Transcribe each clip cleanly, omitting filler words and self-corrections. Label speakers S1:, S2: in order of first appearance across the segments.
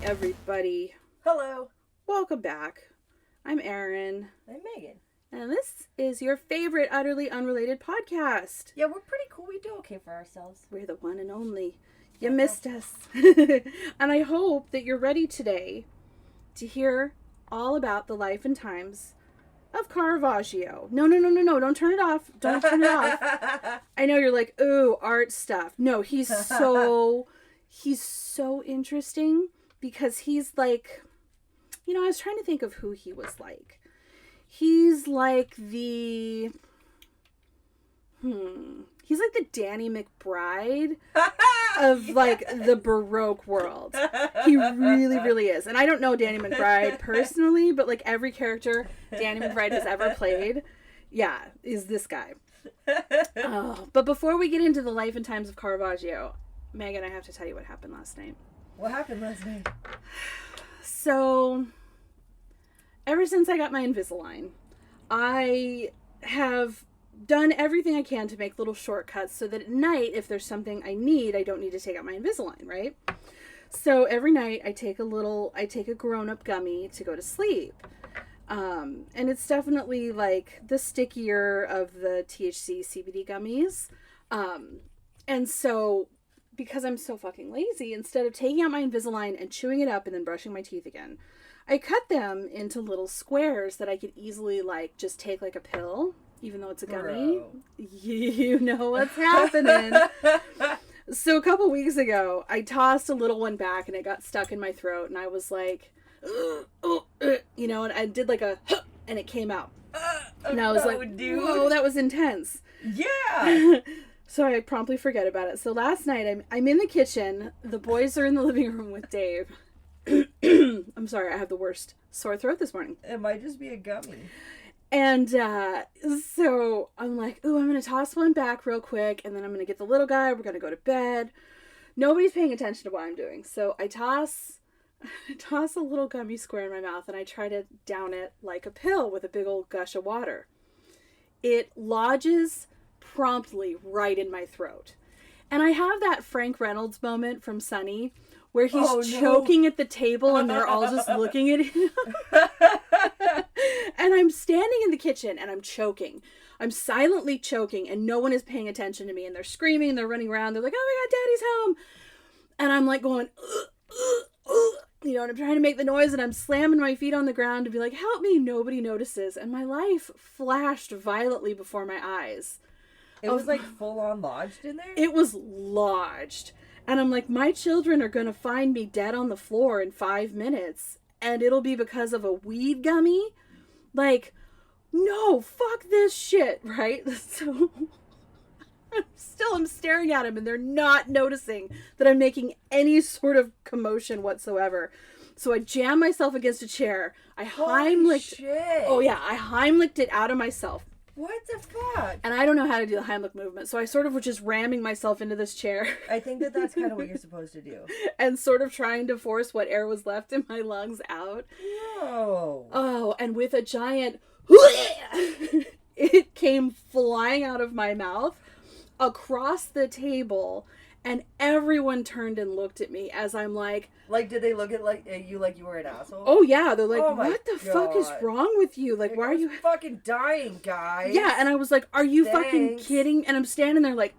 S1: everybody.
S2: Hello.
S1: Welcome back. I'm Erin.
S2: I'm Megan.
S1: And this is your favorite utterly unrelated podcast.
S2: Yeah, we're pretty cool. We do okay for ourselves.
S1: We're the one and only. You missed us. And I hope that you're ready today to hear all about the life and times of Caravaggio. No. Don't turn it off. Don't turn it off. I know you're like, ooh, art stuff. No, he's so interesting because he's like, I was trying to think of who he was like. He's like the, he's like the Danny McBride of like the Baroque world. He really, really is. And I don't know Danny McBride personally, but like every character Danny McBride has ever played, is this guy. But before we get into the life and times of Caravaggio, Megan, I have to tell you what happened last night.
S2: What happened last night?
S1: So, ever since I got my Invisalign, I have done everything I can to make little shortcuts so that at night, if there's something I need, I don't need to take out my Invisalign, right? So every night I take a grown-up gummy to go to sleep. And it's definitely like the stickier of the THC CBD gummies. And so because I'm so fucking lazy, instead of taking out my Invisalign and chewing it up and then brushing my teeth again, I cut them into little squares that I could easily like just take like a pill, even though it's a gummy.
S2: Bro.
S1: You know what's happening. So a couple weeks ago, I tossed a little one back and it got stuck in my throat and I was like, and I did like a, and it came out. And I was like,
S2: dude.
S1: Whoa, that was intense.
S2: Yeah.
S1: So I promptly forget about it. So last night, I'm in the kitchen. The boys are in the living room with Dave. I'm sorry, I have the worst sore throat this morning.
S2: It might just be a gummy.
S1: And so I'm like, ooh, I'm going to toss one back real quick. And then I'm going to get the little guy. We're going to go to bed. Nobody's paying attention to what I'm doing. So I toss a little gummy square in my mouth. And I try to down it like a pill with a big old gush of water. It lodges promptly right in my throat. And I have that Frank Reynolds moment from Sunny where he's choking at the table and they're all just looking at him. And I'm standing in the kitchen and I'm choking. I'm silently choking and no one is paying attention to me and they're screaming and they're running around. They're like, oh my God, Daddy's home. And I'm like going, and I'm trying to make the noise and I'm slamming my feet on the ground to be like, help me. Nobody notices. And my life flashed violently before my eyes.
S2: It was like full on lodged in there?
S1: It was lodged. And I'm like, my children are going to find me dead on the floor in 5 minutes. And it'll be because of a weed gummy. Like, no, fuck this shit, right? So I'm staring at him and they're not noticing that I'm making any sort of commotion whatsoever. So I jammed myself against a chair. I Heimlicked.
S2: Shit.
S1: Oh yeah, I Heimlicked it out of myself.
S2: What the fuck?
S1: And I don't know how to do the Heimlich movement, so I sort of was just ramming myself into this chair.
S2: I think that's kind of what you're supposed to do.
S1: And sort of trying to force what air was left in my lungs out.
S2: No.
S1: Oh, and with a giant it came flying out of my mouth across the table, and everyone turned and looked at me as I'm like...
S2: Like, did they look at you like you were an asshole?
S1: Oh, yeah. They're like,
S2: oh
S1: what the fuck is wrong with you? Like, why are you...
S2: fucking dying, guys?
S1: Yeah, and I was like, are you fucking kidding? And I'm standing there like,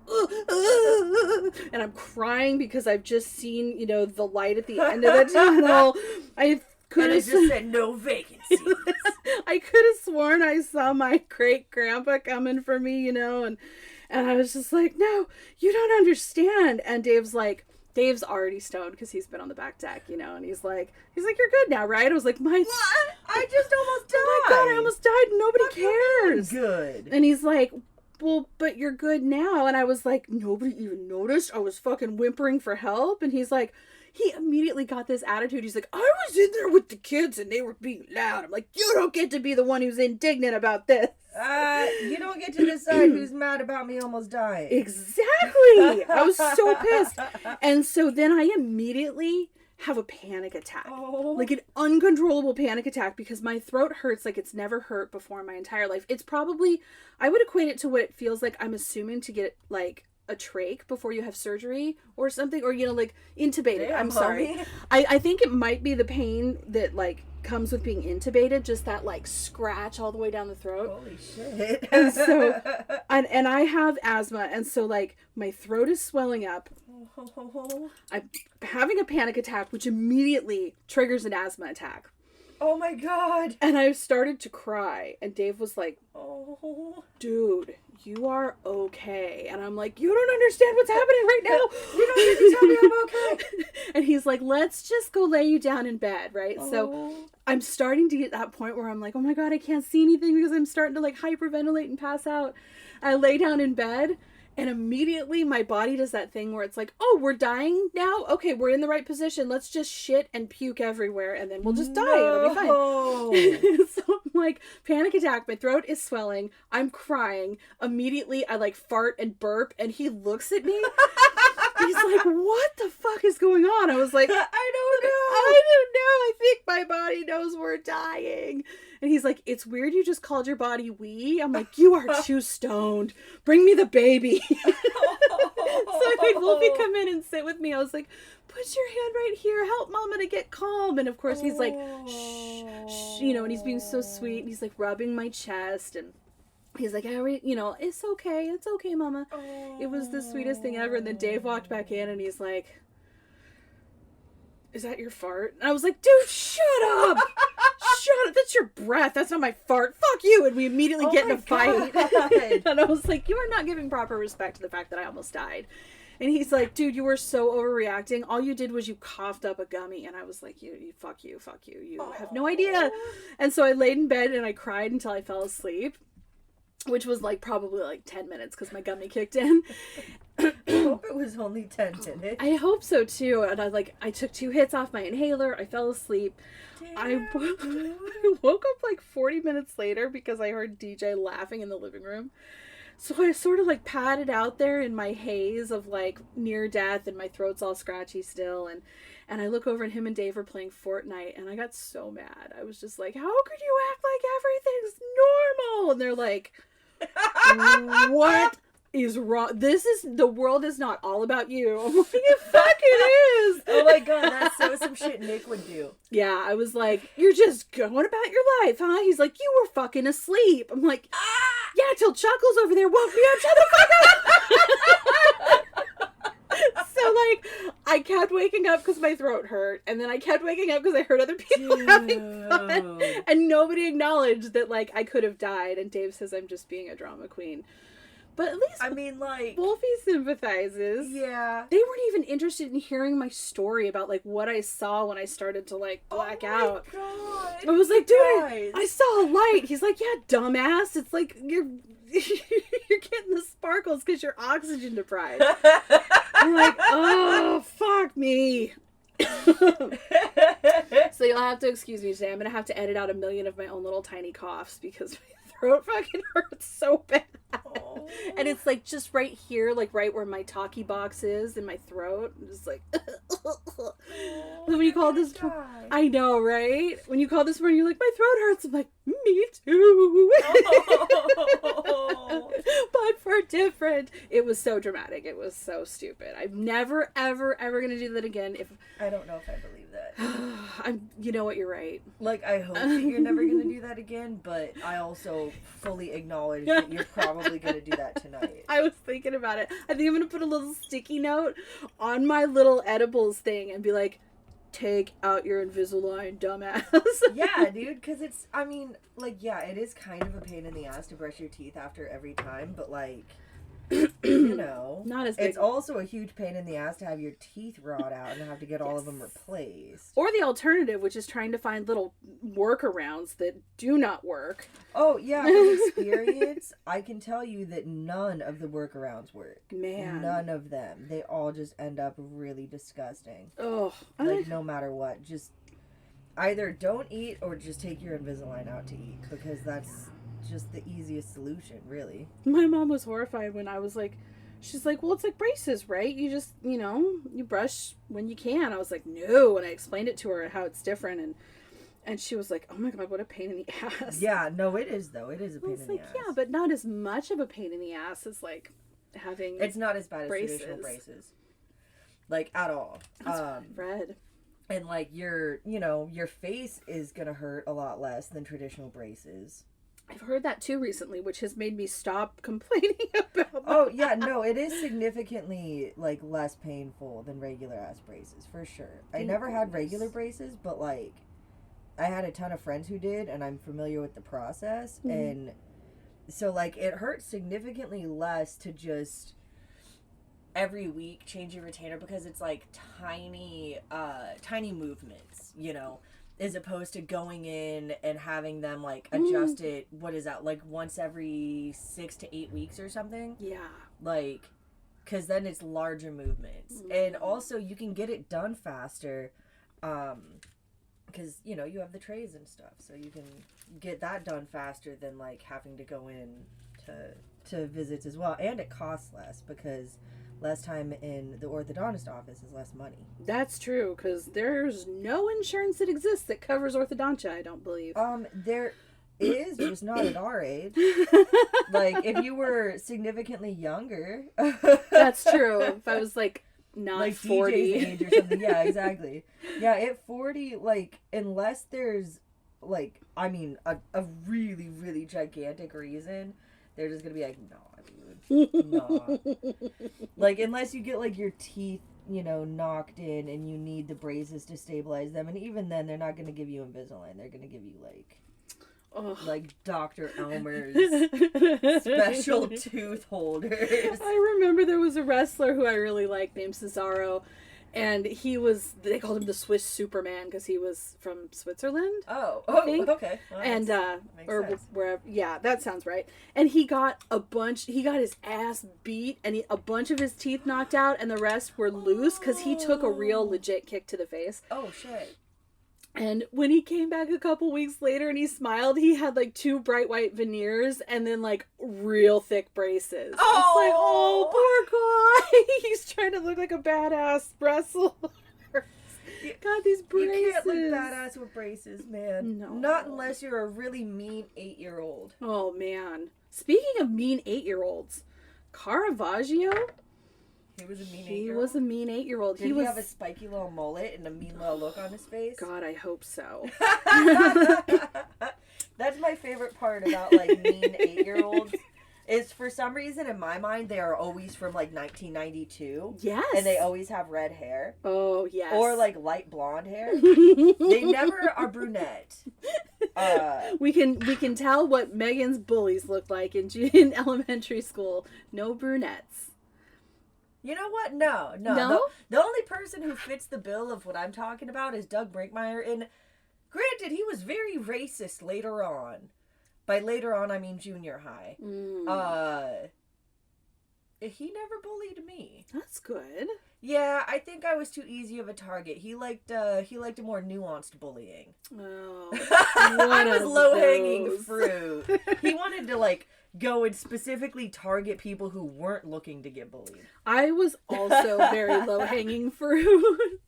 S1: and I'm crying because I've just seen, the light at the end of the tunnel. I just
S2: said no vacancies.
S1: I could have sworn I saw my great grandpa coming for me, and I was just like, no, you don't understand. And Dave's already stoned because he's been on the back deck, and he's like, you're good now, right? I was like,
S2: I just almost died.
S1: Oh my God, I almost died and nobody cares.
S2: Good.
S1: And he's like, well, but you're good now. And I was like, nobody even noticed. I was fucking whimpering for help. And he's like, he immediately got this attitude. He's like, I was in there with the kids and they were being loud. I'm like, you don't get to be the one who's indignant about this.
S2: You don't get to decide who's mad about me almost dying.
S1: Exactly. I was so pissed. And so then I immediately have a panic attack.
S2: Oh.
S1: Like an uncontrollable panic attack because my throat hurts like it's never hurt before in my entire life. It's probably, I would equate it to what it feels like I'm assuming to get like a trach before you have surgery or something, or, you know, like intubated.
S2: Damn,
S1: I'm sorry. I think it might be the pain that like comes with being intubated, just that like scratch all the way down the throat.
S2: Holy shit.
S1: And so, and I have asthma, and so like my throat is swelling up. I'm having a panic attack, which immediately triggers an asthma attack.
S2: Oh my God.
S1: And I started to cry, and Dave was like,
S2: Oh.
S1: dude, you are okay. And I'm like, you don't understand what's happening right now.
S2: You don't need to tell me I'm okay.
S1: And he's like, let's just go lay you down in bed, right?
S2: Oh.
S1: So I'm starting to get that point where I'm like, oh my God, I can't see anything because I'm starting to like hyperventilate and pass out. I lay down in bed, and immediately my body does that thing where it's like, oh, we're dying now? Okay, we're in the right position. Let's just shit and puke everywhere, and then we'll just die. It'll be fine. So I'm like, panic attack. My throat is swelling. I'm crying. Immediately, I like fart and burp, and he looks at me. He's like, what the fuck is going on? I was like, I don't know. I think my body knows we're dying. And he's like, it's weird you just called your body we. I'm like, you are too stoned. Bring me the baby. So I made Wolfie come in and sit with me. I was like, put your hand right here. Help mama to get calm. And of course he's like, shh, you know, and he's being so sweet. And he's like rubbing my chest, and he's like, you know, it's okay, mama. It was the sweetest thing ever. And then Dave walked back in, and he's like, is that your fart? And I was like, dude, shut up. Shut up. That's your breath. That's not my fart. Fuck you. And we immediately get in a fight. And I was like, you are not giving proper respect to the fact that I almost died. And he's like, dude, you were so overreacting. All you did was you coughed up a gummy. And I was like, you fuck you. You have no idea. And so I laid in bed and I cried until I fell asleep, which was like probably like 10 minutes because my gummy kicked in.
S2: I hope it was only 10 minutes.
S1: I hope so too. And I took 2 hits off my inhaler. I fell asleep.
S2: Damn,
S1: I woke up like 40 minutes later because I heard DJ laughing in the living room. So I sort of like padded out there in my haze of like near death, and my throat's all scratchy still. And I look over, and him and Dave are playing Fortnite, and I got so mad. I was just like, how could you act like everything's normal? And they're like, what is wrong? The world is not all about you. I'm like, it fucking is.
S2: Oh my God, that's so some shit Nick would do.
S1: Yeah, I was like, you're just going about your life, huh? He's like, you were fucking asleep. I'm like, yeah, till Chuckles over there woke me up. Shut the fuck up. So like, I kept waking up because my throat hurt, and then I kept waking up because I heard other people having fun, and nobody acknowledged that like I could have died. And Dave says I'm just being a drama queen. But at least,
S2: I mean, like,
S1: Wolfie sympathizes.
S2: Yeah.
S1: They weren't even interested in hearing my story about, like, what I saw when I started to, like, black out.
S2: God.
S1: I was like, dude, I saw a light. He's like, yeah, dumbass. It's like, you're getting the sparkles because you're oxygen deprived. I'm like, oh, fuck me. So you'll have to excuse me today. I'm going to have to edit out 1 million of my own little tiny coughs because my throat fucking hurts so bad. Oh. And it's like just right here, like right where my talkie box is in my throat. I'm just like, when you call this, I know, right? When you call this morning, you're like, my throat hurts. I'm like, me too. Oh. But for different. It was so dramatic. It was so stupid. I'm never, ever, ever gonna do that again. If
S2: I don't know if I believe that.
S1: You know what? You're right.
S2: Like, I hope that you're never gonna do that again, but I also fully acknowledge that you're probably gonna do that tonight.
S1: I was thinking about it. I think I'm gonna put a little sticky note on my little edibles thing and be like, take out your Invisalign, dumbass.
S2: Yeah, dude, because it's, I mean, like, yeah, it is kind of a pain in the ass to brush your teeth after every time, but, like, you know,
S1: not as big.
S2: It's also a huge pain in the ass to have your teeth rot out and have to get all of them replaced.
S1: Or the alternative, which is trying to find little workarounds that do not work.
S2: Oh, yeah, from experience, I can tell you that none of the workarounds work.
S1: Man.
S2: None of them. They all just end up really disgusting.
S1: Oh.
S2: Like, no matter what. Just either don't eat or just take your Invisalign out to eat, because that's just the easiest solution, really.
S1: My mom was horrified when I was like, she's like, well, it's like braces, right? You just, you know, you brush when you can. I was like, no. And I explained it to her how it's different. And she was like, oh my God, what a pain in the ass.
S2: Yeah, no, it is, though. It is a pain in the ass.
S1: Yeah, but not as much of a pain in the ass as, like, having
S2: It's not as bad as
S1: braces.
S2: traditional braces. Like, at all.
S1: That's what I've read.
S2: And, like, your face is gonna hurt a lot less than traditional braces.
S1: I've heard that too recently, which has made me stop complaining about that.
S2: Oh, yeah, no, it is significantly, like, less painful than regular ass braces, for sure. I never had regular braces, but, like, I had a ton of friends who did, and I'm familiar with the process, and so, like, it hurts significantly less to just every week change your retainer, because it's like tiny movements, you know, as opposed to going in and having them like adjust it. What is that, like once every 6 to 8 weeks or something?
S1: Yeah.
S2: Like, because then it's larger movements, and also you can get it done faster, because you know you have the trays and stuff, so you can get that done faster than like having to go in to visits as well, and it costs less because less time in the orthodontist office is less money.
S1: That's true, because there's no insurance that exists that covers orthodontia, I don't believe.
S2: There is, but it's not at our age. Like, if you were significantly younger.
S1: That's true. If I was, like, not
S2: like
S1: 40.
S2: DJ's age or something. Yeah, exactly. Yeah, at 40, like, unless there's, like, I mean, a really, really gigantic reason, they're just gonna be like, no. Nah. Like, unless you get like your teeth, you know, knocked in and you need the braces to stabilize them, and even then they're not going to give you Invisalign. They're going to give you like Dr. Elmer's special tooth holders.
S1: I remember there was a wrestler who I really liked named Cesaro, and they called him the Swiss Superman because he was from Switzerland.
S2: Oh, okay. Well,
S1: and or
S2: sense.
S1: wherever, yeah, that sounds right. And he got his ass beat, and a bunch of his teeth knocked out, and the rest were loose because he took a real legit kick to the face.
S2: Oh shit.
S1: And when he came back a couple weeks later and he smiled, he had like 2 bright white veneers and then like real thick braces.
S2: Oh,
S1: it's like, oh, poor guy. He's trying to look like a badass wrestler. God, these braces.
S2: You can't look badass with braces, man.
S1: No.
S2: Not unless you're a really mean 8-year-old.
S1: Oh, man. Speaking of mean 8-year-olds, Caravaggio.
S2: He was a mean 8-year-old?
S1: He was a mean 8-year-old.
S2: Did he have a spiky little mullet and a mean little look on his face?
S1: God, I hope so.
S2: That's my favorite part about, like, mean 8-year-olds. Is for some reason, in my mind, they are always from, like, 1992.
S1: Yes.
S2: And they always have red hair.
S1: Oh, yes.
S2: Or, like, light blonde hair. They never are brunette.
S1: We can tell what Megan's bullies looked like in elementary school. No brunettes.
S2: You know what? No? The only person who fits the bill of what I'm talking about is Doug Brinkmeyer. And granted, he was very racist later on. By later on, I mean junior high. He never bullied me.
S1: That's good.
S2: Yeah, I think I was too easy of a target. He liked a more nuanced bullying.
S1: Oh,
S2: I was low-hanging fruit. He wanted to, like, go and specifically target people who weren't looking to get bullied.
S1: I was also very low-hanging fruit.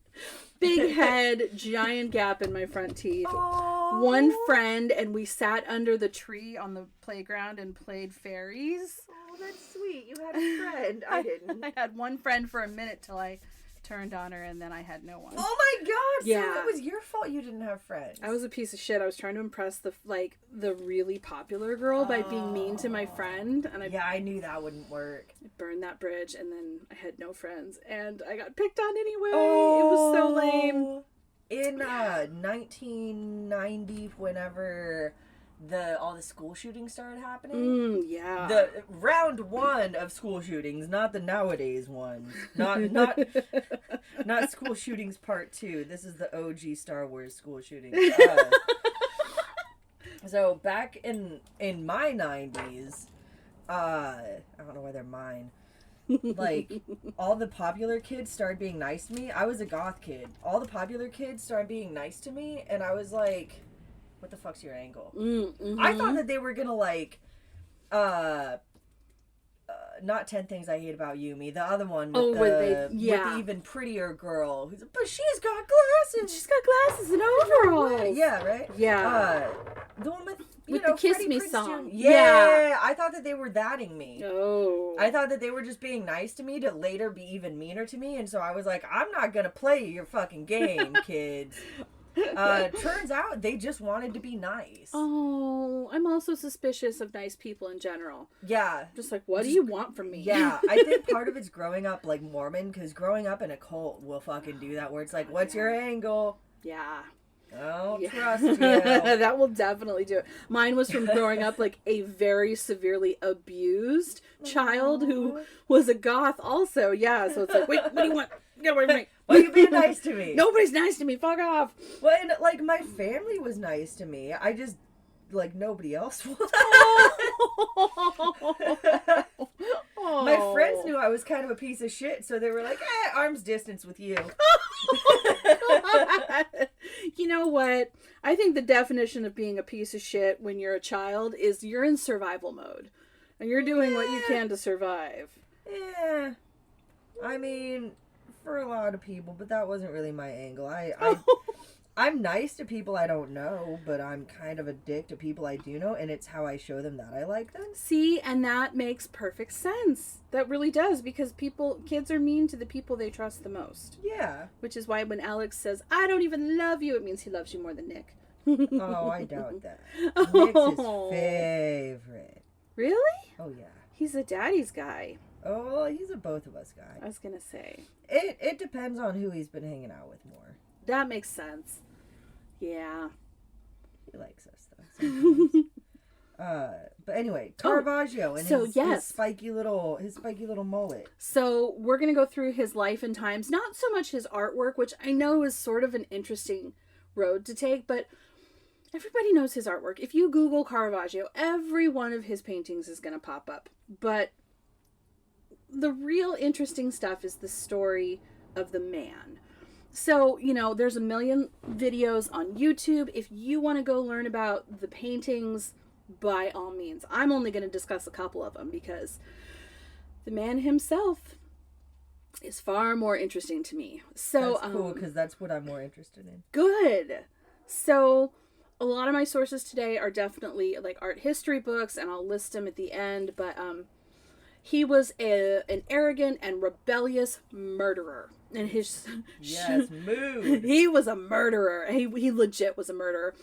S1: Big head, giant gap in my front teeth.
S2: Oh.
S1: One friend, and we sat under the tree on the playground and played fairies.
S2: Oh, that's sweet. You had a friend. I didn't.
S1: I had one friend for a minute till I turned on her, and then I had no one.
S2: Oh my god!
S1: Yeah.
S2: So it was your fault you didn't have friends.
S1: I was a piece of shit. I was trying to impress the really popular girl by being mean to my friend, and
S2: I knew that wouldn't work.
S1: I burned that bridge, and then I had no friends, and I got picked on anyway. It was so lame.
S2: In 1990, whenever all the school shootings started happening.
S1: Yeah.
S2: The round 1 of school shootings, not the nowadays ones. Not school shootings part 2. This is the OG Star Wars school shooting. So back in my 90s, I don't know why they're mine. Like, all the popular kids started being nice to me. I was a goth kid. All the popular kids started being nice to me, and I was like, what the fuck's your angle? I thought that they were gonna, like, not 10 Things I Hate About Yumi. The other one with, with the even prettier girl. Who's, but she's got glasses.
S1: She's got glasses and overalls.
S2: Yeah, right?
S1: Yeah.
S2: The one with,
S1: the Kiss
S2: Freddie
S1: Me
S2: Prinze
S1: song.
S2: Jr. Yeah. I thought that they were thatting me.
S1: Oh.
S2: I thought that they were just being nice to me to later be even meaner to me. And so I was like, I'm not going to play your fucking game, kids. Turns out they just wanted to be nice.
S1: Oh, I'm also suspicious of nice people in general.
S2: Yeah.
S1: Just like, what do you want from me?
S2: Yeah, I think part of it's growing up like Mormon, because growing up in a cult will fucking do that, where it's like, what's your angle?
S1: Yeah.
S2: I don't trust you.
S1: That will definitely do it. Mine was from growing up like a very severely abused child who was a goth also. Yeah, so it's like, wait, what do you want? Get away from me.
S2: Why are you being nice to me?
S1: Nobody's nice to me. Fuck off.
S2: Well, and like my family was nice to me. I just, like, nobody else was. My friends knew I was kind of a piece of shit, so they were like, arm's distance with you.
S1: You know what? I think the definition of being a piece of shit when you're a child is you're in survival mode. And you're doing what you can to survive.
S2: Yeah. I mean, for a lot of people, but that wasn't really my angle. I'm nice to people I don't know, but I'm kind of a dick to people I do know, and it's how I show them that I like them.
S1: See, and that makes perfect sense. That really does, because kids are mean to the people they trust the most.
S2: Yeah.
S1: Which is why when Alex says, I don't even love you, it means he loves you more than Nick.
S2: Oh, I doubt that. Nick's his favorite.
S1: Really?
S2: Oh, yeah.
S1: He's a daddy's guy.
S2: Oh, well, he's a both of us guy.
S1: I was going to say.
S2: It depends on who he's been hanging out with more.
S1: That makes sense. Yeah.
S2: He likes us, though. But anyway, Caravaggio and his spiky little mullet.
S1: So we're going to go through his life and times. Not so much his artwork, which I know is sort of an interesting road to take, but everybody knows his artwork. If you Google Caravaggio, every one of his paintings is going to pop up. But the real interesting stuff is the story of the man. So, there's a million videos on YouTube. If you want to go learn about the paintings, by all means. I'm only going to discuss a couple of them because the man himself is far more interesting to me. So
S2: that's cool, because that's what I'm more interested in.
S1: Good. So a lot of my sources today are definitely like art history books, and I'll list them at the end. But he was an arrogant and rebellious murderer. And his
S2: mood.
S1: He was a murderer. He legit was a murderer.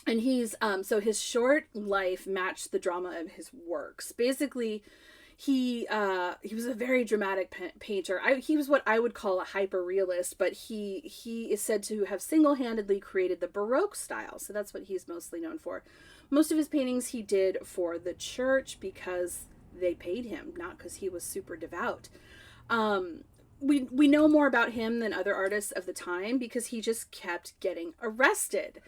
S1: And he's so his short life matched the drama of his works. Basically, he was a very dramatic painter. He was what I would call a hyper-realist, but he is said to have single-handedly created the Baroque style. So that's what he's mostly known for. Most of his paintings he did for the church because they paid him, not because he was super devout. We know more about him than other artists of the time because he just kept getting arrested.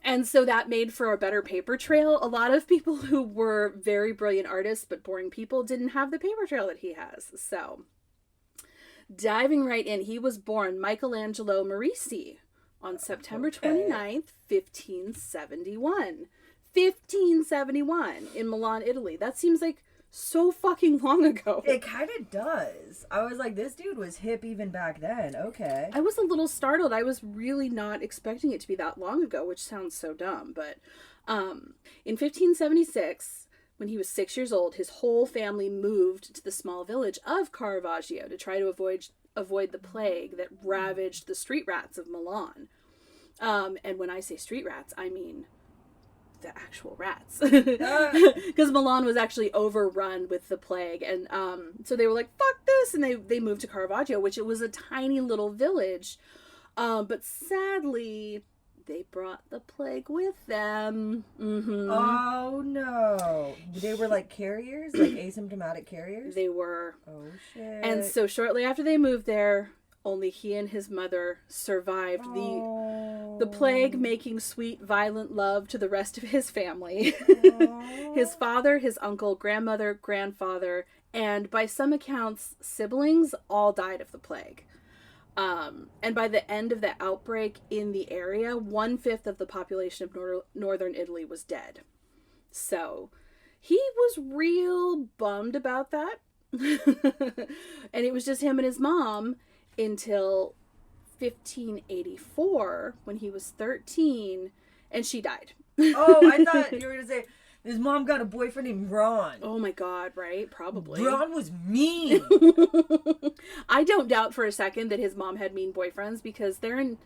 S1: And so that made for a better paper trail. A lot of people who were very brilliant artists but boring people didn't have the paper trail that he has. So diving right in, he was born Michelangelo Merisi on September 29th, 1571. 1571 in Milan, Italy. That seems like so fucking long ago.
S2: It kind of does. I was like, this dude was hip even back then. Okay.
S1: I was a little startled. I was really not expecting it to be that long ago, which sounds so dumb. But in 1576, when he was 6 years old, his whole family moved to the small village of Caravaggio to try to avoid the plague that ravaged the street rats of Milan. And when I say street rats, I mean the actual rats, because Milan was actually overrun with the plague, and so they were like, fuck this, and they moved to Caravaggio, which it was a tiny little village, but sadly they brought the plague with them. Mm-hmm.
S2: Oh no, they were like carriers, like asymptomatic carriers.
S1: They were.
S2: Oh shit.
S1: And so shortly after they moved there, only he and his mother survived the plague, making sweet, violent love to the rest of his family. His father, his uncle, grandmother, grandfather, and by some accounts, siblings all died of the plague. And by the end of the outbreak in the area, 1/5 of the population of northern Italy was dead. So He was real bummed about that. And it was just him and his mom until 1584 when he was 13 and she died.
S2: Oh, I thought you were going to say his mom got a boyfriend named Ron.
S1: Oh my God, right? Probably.
S2: Ron was mean.
S1: I don't doubt for a second that his mom had mean boyfriends because they're in...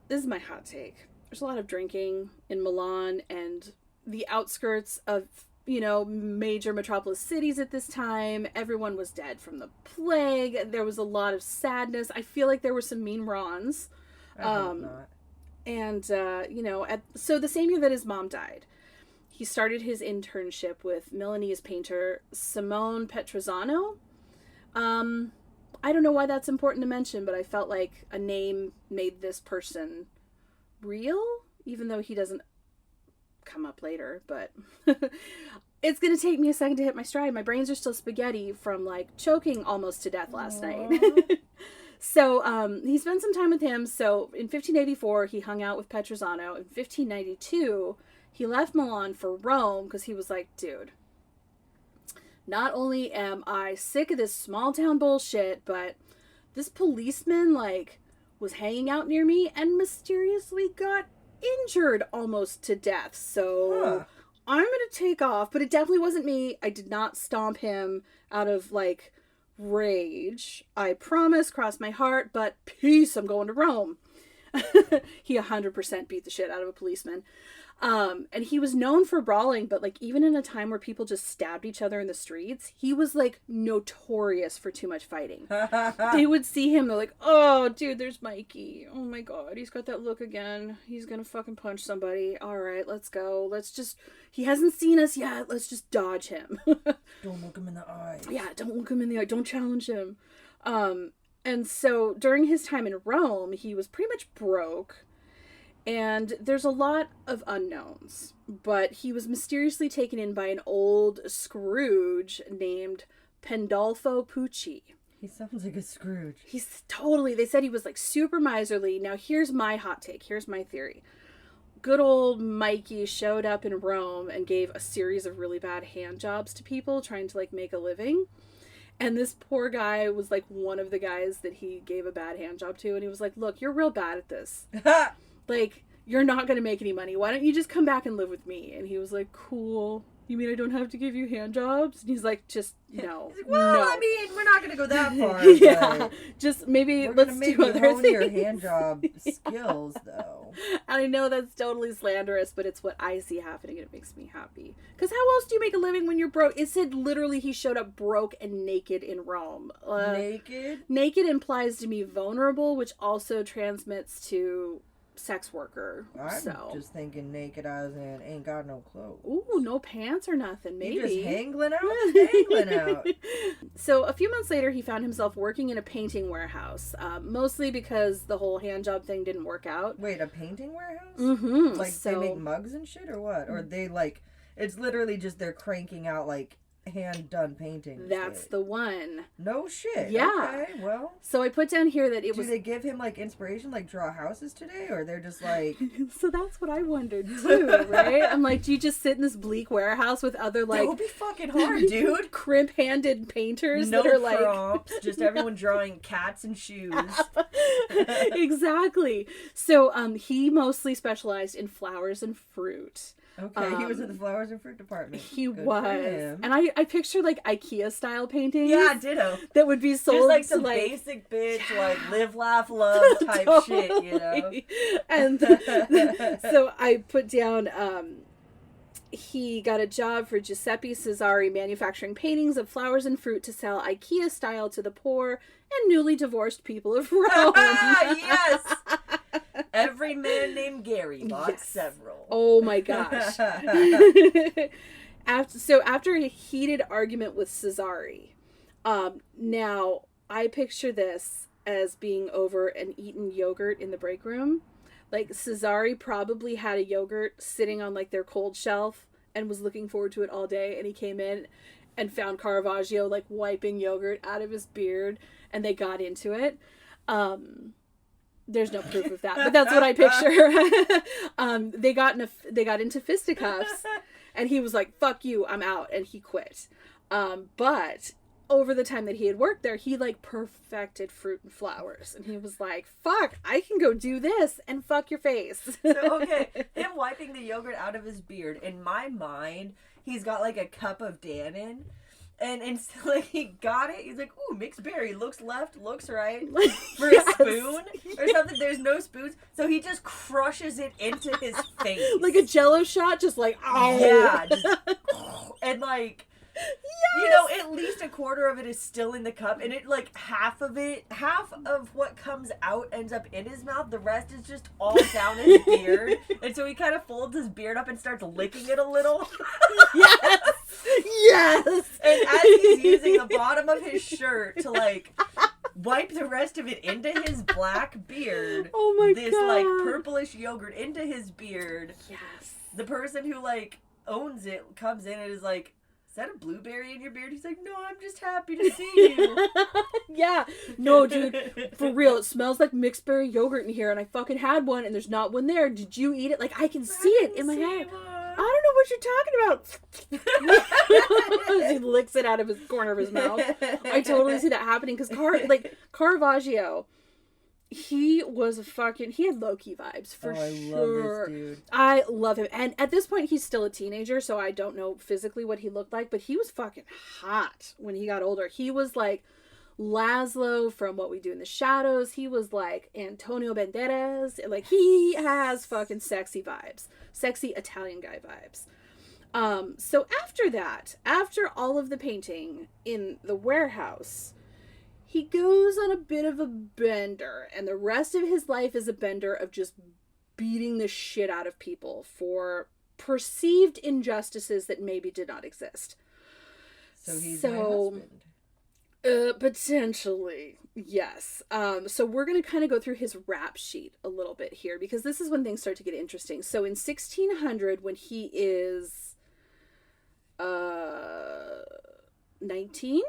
S1: This is my hot take. There's a lot of drinking in Milan and the outskirts of, you know, major metropolis cities at this time. Everyone was dead from the plague. There was a lot of sadness. I feel like there were some mean Rons.
S2: I hope not.
S1: And, you know, so the same year that his mom died, he started his internship with Milanese painter Simone Petrosano. I don't know why that's important to mention, but I felt like a name made this person real, even though he doesn't come up later, but it's going to take me a second to hit my stride. My brains are still spaghetti from, like, choking almost to death last night. So, he spent some time with him. So, in 1584, he hung out with Petrosano. In 1592, he left Milan for Rome because he was like, dude, not only am I sick of this small town bullshit, but this policeman, like, was hanging out near me and mysteriously got injured almost to death. So I'm going to take off, but it definitely wasn't me. I did not stomp him out of, like, rage. I promise, cross my heart, but peace, I'm going to Rome. He 100% beat the shit out of a policeman. And he was known for brawling, but, like, even in a time where people just stabbed each other in the streets, he was, like, notorious for too much fighting. They would see him, they're like, oh, dude, there's Mikey. Oh my God, he's got that look again. He's gonna fucking punch somebody. All right, let's go. He hasn't seen us yet. Let's just dodge him.
S2: Don't look him in the eye.
S1: Yeah, don't look him in the eye. Don't challenge him. And so during his time in Rome, he was pretty much broke. And there's a lot of unknowns, but he was mysteriously taken in by an old Scrooge named Pandolfo Pucci.
S2: He sounds like a Scrooge.
S1: They said he was, like, super miserly. Now, here's my hot take. Here's my theory. Good old Mikey showed up in Rome and gave a series of really bad hand jobs to people trying to, like, make a living. And this poor guy was, like, one of the guys that he gave a bad hand job to. And he was like, look, you're real bad at this. Like, you're not going to make any money. Why don't you just come back and live with me? And he was like, cool. You mean I don't have to give you hand jobs? And he's like, just, no.
S2: He's like, well,
S1: no.
S2: I mean, we're not going to go that far.
S1: Yeah. Just maybe let's do other
S2: hone
S1: things.
S2: your hand job skills, though.
S1: And I know that's totally slanderous, but it's what I see happening and it makes me happy. Because how else do you make a living when you're broke? It said literally he showed up broke and naked in Rome.
S2: Naked?
S1: Naked implies to me vulnerable, which also transmits to sex worker.
S2: I'm
S1: so
S2: just thinking naked as in ain't got no clothes.
S1: Ooh, no pants or nothing. Maybe.
S2: You just hangling out.
S1: So a few months later, he found himself working in a painting warehouse, mostly because the whole hand job thing didn't work out.
S2: Wait, a painting warehouse?
S1: Mm-hmm.
S2: Like, they make mugs and shit, or what? Or they, like, it's literally just they're cranking out, like, hand-done paintings.
S1: That's the one.
S2: No shit.
S1: Yeah.
S2: Okay, well.
S1: So I put down here that it was...
S2: Do they give him, like, inspiration, like, draw houses today? Or they're just, like...
S1: So that's what I wondered, too, right? I'm like, do you just sit in this bleak warehouse with other, like...
S2: That would be fucking hard, dude.
S1: Crimp-handed painters
S2: no
S1: that are, like...
S2: prompts, just everyone drawing cats and shoes.
S1: Exactly. So, he mostly specialized in flowers and fruit.
S2: Okay, he was in the flowers and fruit department.
S1: He was. And I picture, like, IKEA-style paintings.
S2: Yeah, ditto.
S1: That would be sold
S2: just, like, some
S1: to, like...
S2: basic bitch, like, live, laugh, love type shit, you know?
S1: And so I put down, he got a job for Giuseppe Cesari manufacturing paintings of flowers and fruit to sell IKEA-style to the poor and newly divorced people of Rome.
S2: Yes! Every man named Gary bought several.
S1: Oh my gosh. After a heated argument with Cesari, now I picture this as being over and eaten yogurt in the break room. Like, Cesari probably had a yogurt sitting on, like, their cold shelf and was looking forward to it all day, and he came in and found Caravaggio, like, wiping yogurt out of his beard, and they got into it. There's no proof of that, but that's what I picture. They got into fisticuffs, And he was like, fuck you, I'm out. And he quit. But over the time that he had worked there, he like perfected fruit and flowers. And he was like, fuck, I can go do this and fuck your face.
S2: So, okay, him wiping the yogurt out of his beard, in my mind, he's got like a cup of Dannon. And instead, like, he got it. He's like, ooh, mixed berry. Looks left, looks right. For a spoon or something. There's no spoons. So he just crushes it into his face.
S1: Like a Jello shot, just like, oh.
S2: Yeah. Just, and like, you know, at least a quarter of it is still in the cup. And it, like, half of what comes out ends up in his mouth. The rest is just all down his beard. And so he kind of folds his beard up and starts licking it a little.
S1: Yes. Yes.
S2: And as he's using the bottom of his shirt to, like, wipe the rest of it into his black beard.
S1: Oh my
S2: this,
S1: God.
S2: like, purplish yogurt into his beard.
S1: Yes.
S2: The person who, like, owns it comes in and is like, is that a blueberry in your beard? He's like, no, I'm just happy to see you.
S1: Yeah. No, dude. For real, it smells like mixed berry yogurt in here, and I fucking had one, and there's not one there. Did you eat it? Like, I can see it in my head. I don't know what you're talking about. He licks it out of his corner of his mouth. I totally see that happening, because Caravaggio, he had low-key vibes, for sure.
S2: I love this dude.
S1: I love him. And at this point, he's still a teenager, so I don't know physically what he looked like, but he was fucking hot when he got older. He was like Laszlo from What We Do in the Shadows. He was like Antonio Banderas. Like, he has fucking sexy vibes. Sexy Italian guy vibes. So after that, after all of the painting in the warehouse, he goes on a bit of a bender, and the rest of his life is a bender of just beating the shit out of people for perceived injustices that maybe did not exist.
S2: So he's my husband.
S1: Potentially, yes. So we're going to kind of go through his rap sheet a little bit here, because this is when things start to get interesting. So in 1600, when he is 19,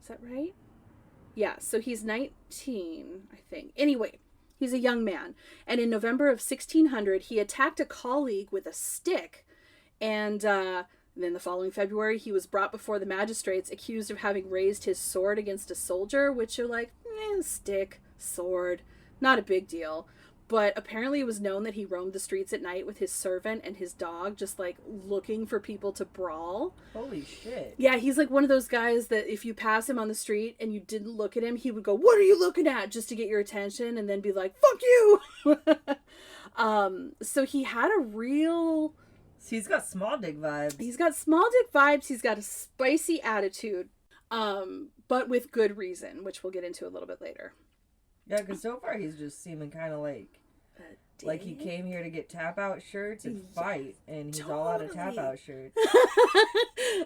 S1: is that right? Yeah, so he's 19, I think. Anyway, he's a young man. And in November of 1600, he attacked a colleague with a stick. And then the following February, he was brought before the magistrates, accused of having raised his sword against a soldier, which are like, stick, sword, not a big deal. But apparently it was known that he roamed the streets at night with his servant and his dog, just like looking for people to brawl.
S2: Holy shit.
S1: Yeah, he's like one of those guys that if you pass him on the street and you didn't look at him, he would go, "What are you looking at?" just to get your attention, and then be like, "Fuck you." So he had a real...
S2: He's got small dick vibes.
S1: He's got small dick vibes. He's got a spicy attitude, but with good reason, which we'll get into a little bit later.
S2: Yeah, because so far he's just seeming kind of like he came here to get tap-out shirts and fight, and he's all out of tap-out shirts.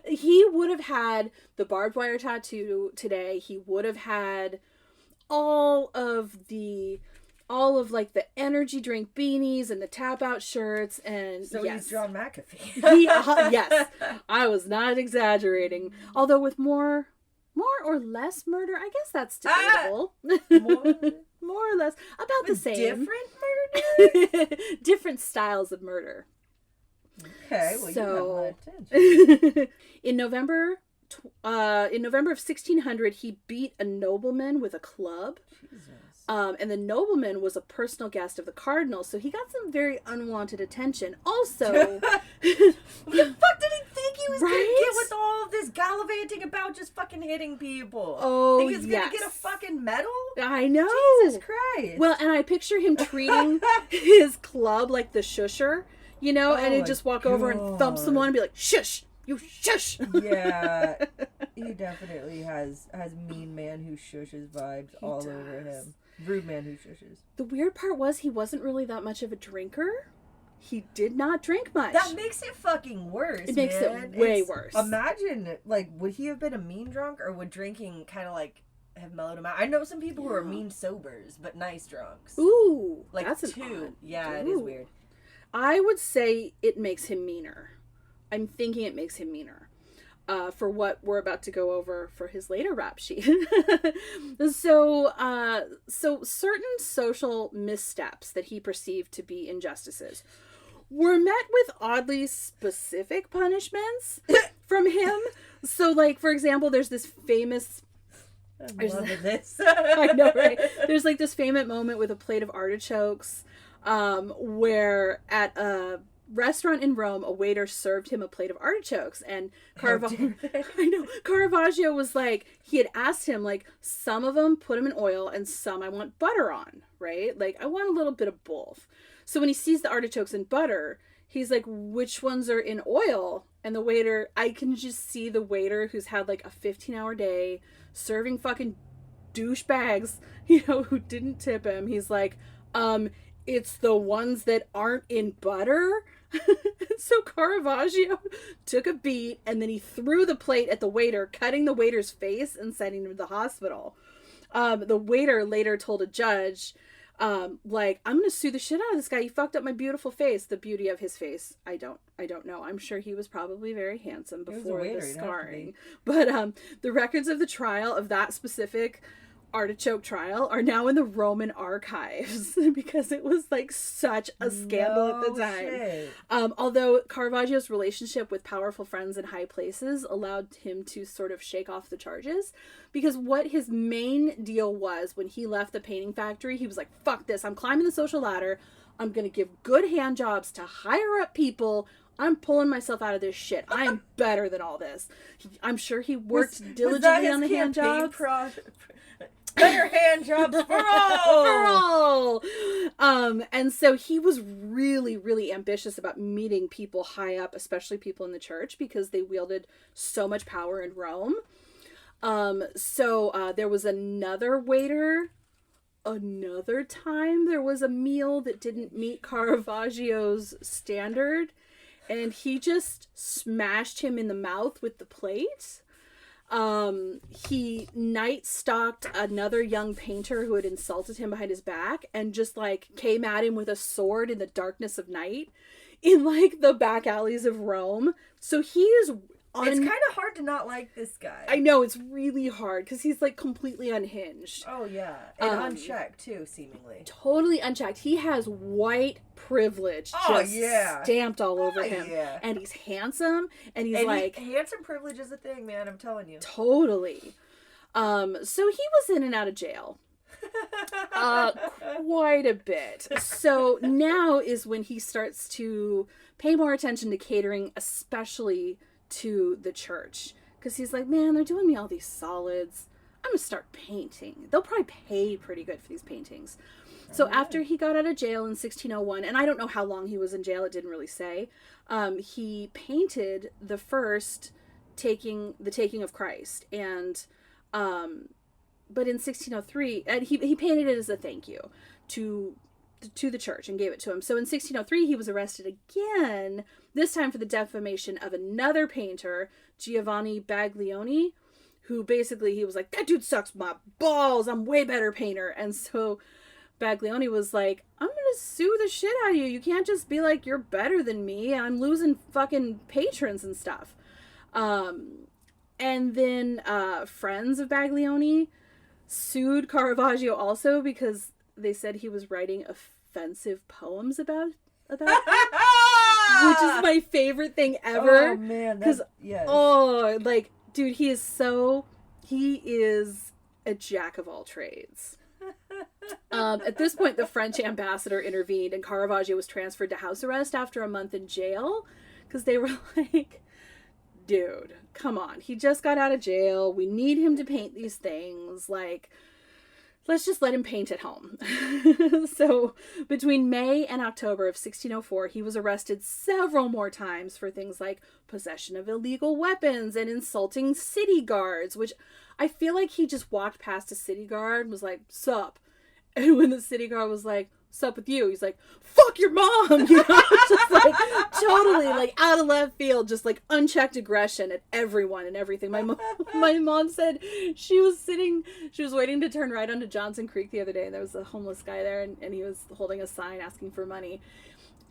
S1: He would have had the barbed wire tattoo today. He would have had all of like the energy drink beanies and the tap-out shirts, and
S2: so
S1: yes.
S2: He's John McAfee.
S1: Yes, I was not exaggerating. Although with more or less murder, I guess that's debatable. More or less, about the same.
S2: Different murder?
S1: Different styles of murder.
S2: Okay, well,
S1: so,
S2: you have my attention.
S1: In November of 1600, he beat a nobleman with a club.
S2: Jesus.
S1: And the nobleman was a personal guest of the cardinal, so he got some very unwanted attention. Also,
S2: what the fuck did he think he was gonna get with all of this gallivanting about just fucking hitting people?
S1: Oh,
S2: think he's gonna get a fucking medal?
S1: I know.
S2: Jesus Christ.
S1: Well, and I picture him treating his club like the shusher, you know, and he'd just walk over and thump someone and be like, "Shush! You shush!"
S2: Yeah, he definitely has mean man who shushes vibes all over him. Rude man who shushes.
S1: The weird part was he wasn't really that much of a drinker. He did not drink much.
S2: That makes it fucking worse.
S1: It makes it way worse.
S2: Imagine, like, would he have been a mean drunk, or would drinking kind of like have mellowed him out? I know some people who are mean sobers, but nice drunks.
S1: Ooh,
S2: like
S1: that's
S2: two. Yeah, it is weird.
S1: I would say it makes him meaner. I'm thinking it makes him meaner. For what we're about to go over for his later rap sheet. So certain social missteps that he perceived to be injustices. were met with oddly specific punishments from him. So, like, for example, there's this famous...
S2: I'm loving this.
S1: I know, right? There's, like, this famous moment with a plate of artichokes where at a restaurant in Rome, a waiter served him a plate of artichokes, and Caravaggio was like, he had asked him, like, some of them put them in oil and some I want butter on, right? Like, I want a little bit of both. So when he sees the artichokes in butter, he's like, which ones are in oil? And the waiter, I can just see the waiter who's had like a 15-hour day serving fucking douchebags, who didn't tip him. He's like, it's the ones that aren't in butter. So Caravaggio took a beat and then he threw the plate at the waiter, cutting the waiter's face and sending him to the hospital. The waiter later told a judge, like, I'm gonna sue the shit out of this guy. He fucked up my beautiful face. The beauty of his face, I don't know. I'm sure he was probably very handsome before the scarring. But the records of the trial of that specific artichoke trial are now in the Roman archives because it was like such a scandal at the time. Although Caravaggio's relationship with powerful friends in high places allowed him to sort of shake off the charges, because what his main deal was when he left the painting factory, he was like, fuck this, I'm climbing the social ladder, I'm gonna give good hand jobs to higher up people, I'm pulling myself out of this shit. I am better than all this. I'm sure he worked diligently on the hand jobs.
S2: Better hand jobs for all!
S1: And so he was really, really ambitious about meeting people high up, especially people in the church, because they wielded so much power in Rome. So there was another waiter. Another time there was a meal that didn't meet Caravaggio's standard, and he just smashed him in the mouth with the plate. He night stalked another young painter who had insulted him behind his back and just like came at him with a sword in the darkness of night in like the back alleys of Rome. So he is
S2: it's kind of hard to not like this guy.
S1: I know, it's really hard because he's like completely unhinged.
S2: Oh yeah, and unchecked too, seemingly.
S1: Totally unchecked. He has white privilege stamped all over him. Yeah. And he's handsome, and he's
S2: handsome privilege is a thing, man, I'm telling you.
S1: Totally. So he was in and out of jail. Quite a bit. So now is when he starts to pay more attention to catering, especially to the church, because he's like, man, they're doing me all these solids, I'm gonna start painting. They'll probably pay pretty good for these paintings. So after he got out of jail in 1601, and I don't know how long he was in jail, it didn't really say, he painted the first taking of Christ, and but in 1603, and he painted it as a thank you to the church and gave it to him. So in 1603 he was arrested again, this time for the defamation of another painter, Giovanni Baglioni, who basically he was like, that dude sucks my balls, I'm way better painter. And so Baglioni was like, I'm gonna sue the shit out of you. You can't just be like, you're better than me, I'm losing fucking patrons and stuff. And then friends of Baglioni sued Caravaggio also because they said he was writing offensive poems about which is my favorite thing ever.
S2: Oh man, yes.
S1: Oh, like, dude, he is a jack of all trades. At this point, the French ambassador intervened, and Caravaggio was transferred to house arrest after a month in jail, because they were like, dude, come on, he just got out of jail, we need him to paint these things, like, let's just let him paint at home. So between May and October of 1604, he was arrested several more times for things like possession of illegal weapons and insulting city guards, which I feel like he just walked past a city guard and was like, sup? And when the city guard was like, sup with you? He's like, fuck your mom! Just like totally like out of left field, just like unchecked aggression at everyone and everything. My mom said she was waiting to turn right onto Johnson Creek the other day, and there was a homeless guy there, and he was holding a sign asking for money.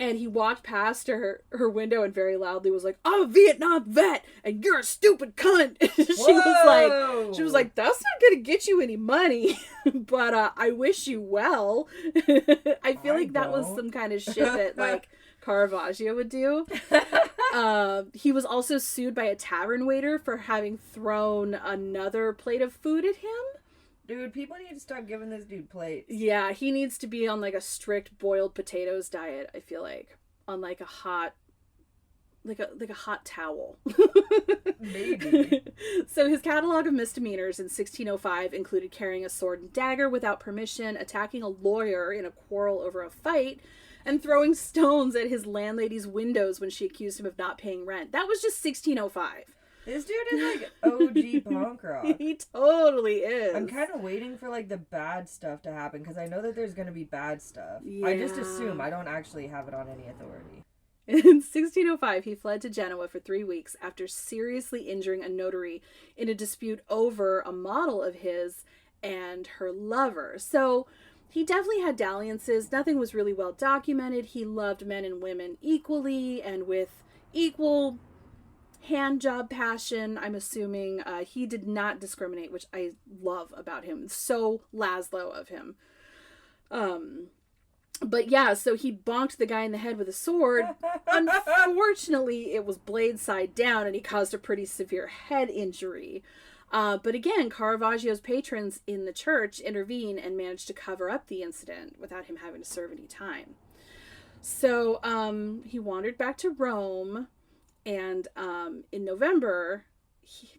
S1: And he walked past her window and very loudly was like, I'm a Vietnam vet and you're a stupid cunt. She was like, that's not going to get you any money, but I wish you well. I feel like that was some kind of shit that like Caravaggio would do. He was also sued by a tavern waiter for having thrown another plate of food at him.
S2: Dude, people need to stop giving this dude plates.
S1: Yeah, he needs to be on like a strict boiled potatoes diet, I feel like. On like a hot hot towel.
S2: Maybe.
S1: So his catalog of misdemeanors in 1605 included carrying a sword and dagger without permission, attacking a lawyer in a quarrel over a fight, and throwing stones at his landlady's windows when she accused him of not paying rent. That was just 1605.
S2: This dude is like OG punk rock.
S1: He totally is.
S2: I'm kind of waiting for like the bad stuff to happen because I know that there's going to be bad stuff.
S1: Yeah.
S2: I just assume. I don't actually have it on any authority.
S1: In 1605, he fled to Genoa for 3 weeks after seriously injuring a notary in a dispute over a model of his and her lover. So he definitely had dalliances. Nothing was really well documented. He loved men and women equally and with equal hand job passion, I'm assuming. He did not discriminate, which I love about him. So Laszlo of him. But yeah, so he bonked the guy in the head with a sword. Unfortunately, it was blade side down and he caused a pretty severe head injury. But again, Caravaggio's patrons in the church intervene and managed to cover up the incident without him having to serve any time. So he wandered back to Rome, and in November,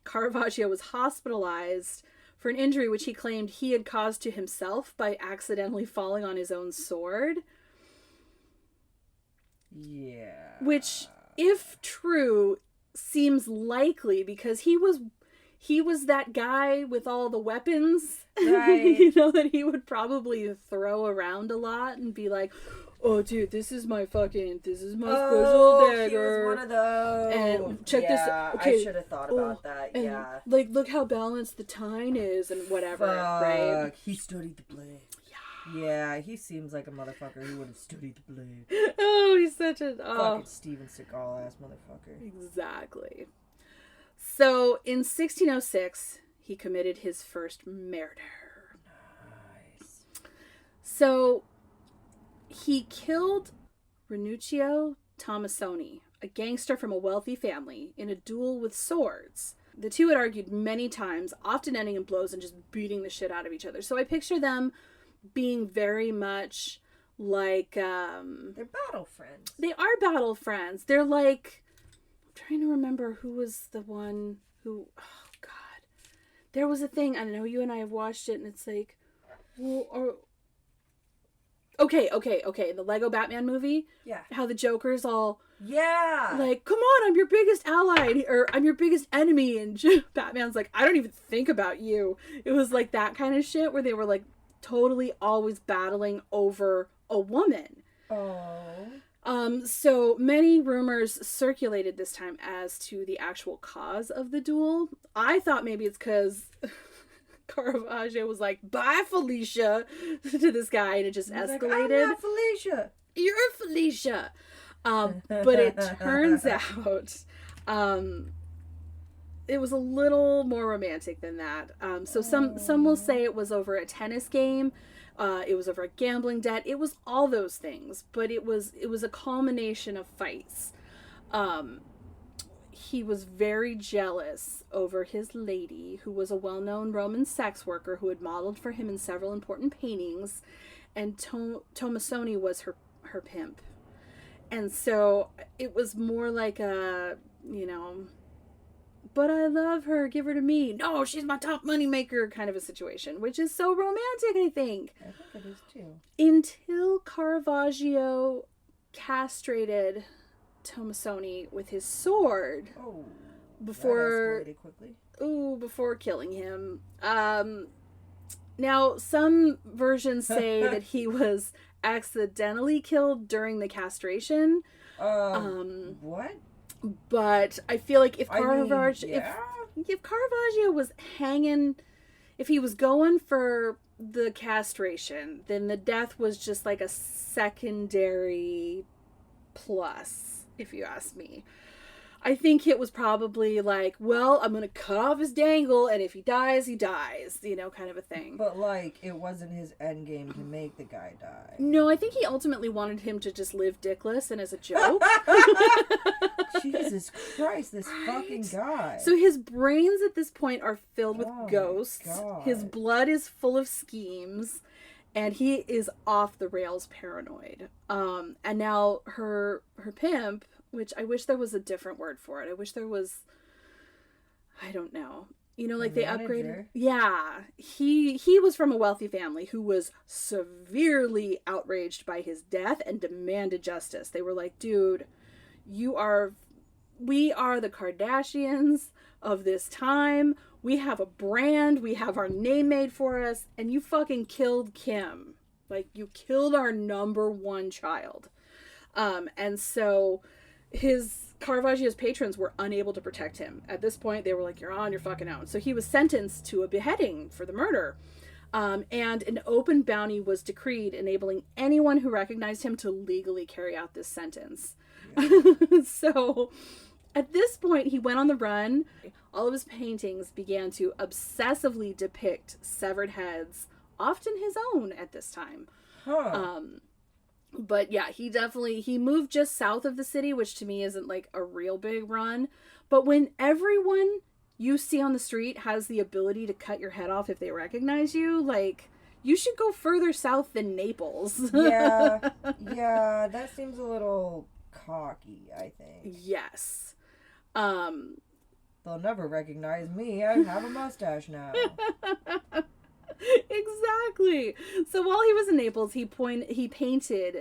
S1: Caravaggio was hospitalized for an injury which he claimed he had caused to himself by accidentally falling on his own sword.
S2: Yeah.
S1: Which, if true, seems likely because he was that guy with all the weapons,
S2: right?
S1: That he would probably throw around a lot and be like, "Oh, dude, this is my special dagger."
S2: He was one of those.
S1: And check this.
S2: Okay, I should have thought about that.
S1: And,
S2: yeah.
S1: Like, look how balanced the tine is and whatever, right?
S2: He studied the blade. Yeah, he seems like a motherfucker who would have studied the blade.
S1: Oh, he's such a...
S2: Fucking Steven Seagal ass motherfucker.
S1: Exactly. So, in 1606, he committed his first murder.
S2: Nice.
S1: So, he killed Ranuccio Tomasoni, a gangster from a wealthy family, in a duel with swords. The two had argued many times, often ending in blows and just beating the shit out of each other. So I picture them being very much like...
S2: They're battle friends.
S1: They are battle friends. They're like... I'm trying to remember who was the one who... Oh, God. There was a thing, I know you and I have watched it, and it's like... Well, Okay. The Lego Batman movie.
S2: Yeah.
S1: How the Joker's all...
S2: Yeah.
S1: Like, come on, I'm your biggest ally, or I'm your biggest enemy, and Batman's like, I don't even think about you. It was like that kind of shit where they were like totally always battling over a woman.
S2: Oh.
S1: So many rumors circulated this time as to the actual cause of the duel. I thought maybe it's because Caravaggio was like, bye, Felicia, to this guy, and it just escalated.
S2: Like, I'm not Felicia.
S1: You're Felicia. But it turns out it was a little more romantic than that. So some will say it was over a tennis game. It was over a gambling debt. It was all those things, but it was a culmination of fights. He was very jealous over his lady, who was a well-known Roman sex worker who had modeled for him in several important paintings, and Tomasoni was her pimp. And so it was more like a, but I love her, give her to me. No, she's my top moneymaker kind of a situation, which is so romantic, I think.
S2: I think it is too.
S1: Until Caravaggio castrated Tomasoni with his sword.
S2: Oh.
S1: Before...
S2: That escalated quickly.
S1: Ooh, before killing him. Now, some versions say that he was accidentally killed during the castration.
S2: What?
S1: But I feel like if Caravaggio,
S2: yeah.
S1: if Caravaggio was hanging, if he was going for the castration, then the death was just like a secondary plus, if you ask me. I think it was probably like, well, I'm going to cut off his dangle, and if he dies, he dies, you know, kind of a thing.
S2: But, like, it wasn't his end game to make the guy die.
S1: No, I think he ultimately wanted him to just live dickless and as a joke.
S2: Jesus Christ, this fucking guy.
S1: So his brains at this point are filled with ghosts. His blood is full of schemes. And he is off the rails paranoid. And now her pimp, which I wish there was a different word for it. I wish there was, I don't know. You know, like they upgraded. Yeah. He was from a wealthy family who was severely outraged by his death and demanded justice. They were like, dude, we are the Kardashians of this time. We have a brand. We have our name made for us. And you fucking killed Kim. Like, you killed our number one child. And so Caravaggio's patrons were unable to protect him. At this point, they were like, you're on your fucking own. So he was sentenced to a beheading for the murder. And an open bounty was decreed, enabling anyone who recognized him to legally carry out this sentence. Yeah. So at this point, he went on the run. All of his paintings began to obsessively depict severed heads, often his own at this time.
S2: Huh.
S1: But yeah, he moved just south of the city, which to me isn't like a real big run. But when everyone you see on the street has the ability to cut your head off if they recognize you, like, you should go further south than Naples.
S2: Yeah, that seems a little cocky, I think.
S1: Yes.
S2: They'll never recognize me. I have a mustache now.
S1: Exactly. So while he was in Naples, he painted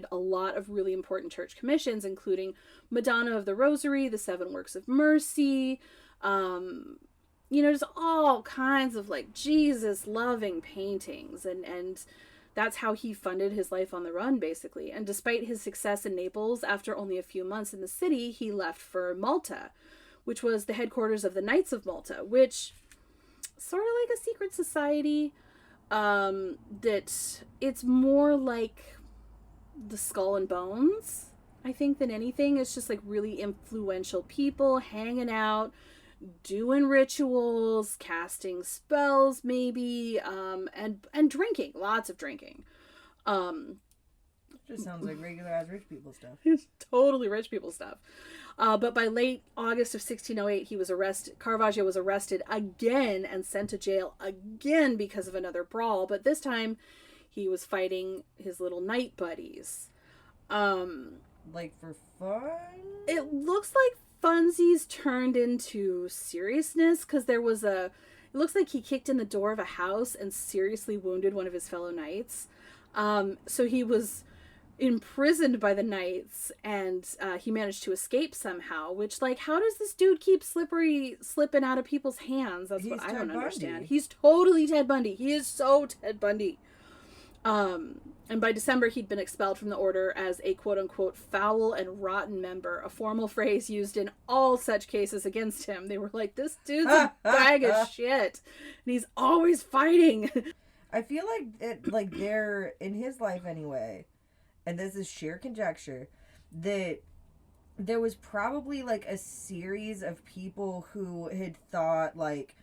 S1: a lot of really important church commissions, including Madonna of the Rosary, the Seven Works of Mercy, just all kinds of like Jesus loving paintings, and that's how he funded his life on the run, basically. And despite his success in Naples, after only a few months in the city, he left for Malta, which was the headquarters of the Knights of Malta, which sort of like a secret society, that it's more like the Skull and Bones, I think, than anything. It's just like really influential people hanging out, doing rituals, casting spells, maybe, and drinking, lots of drinking.
S2: Just sounds like regular ass rich people stuff.
S1: It's totally rich people stuff. But by late August of 1608, Caravaggio was arrested again and sent to jail again because of another brawl. But this time, he was fighting his little night buddies.
S2: Like for fun?
S1: It looks like funsies turned into seriousness, because it looks like he kicked in the door of a house and seriously wounded one of his fellow knights. So he was imprisoned by the knights, and he managed to escape somehow, which, like, how does this dude keep slipping out of people's hands? That's what I don't understand. He's totally Ted Bundy. He is so Ted Bundy. And by December, he'd been expelled from the order as a quote-unquote foul and rotten member, a formal phrase used in all such cases against him. They were like, this dude's a bag of shit, and he's always fighting.
S2: I feel like they're, in his life anyway, and this is sheer conjecture, that there was probably like a series of people who had thought like,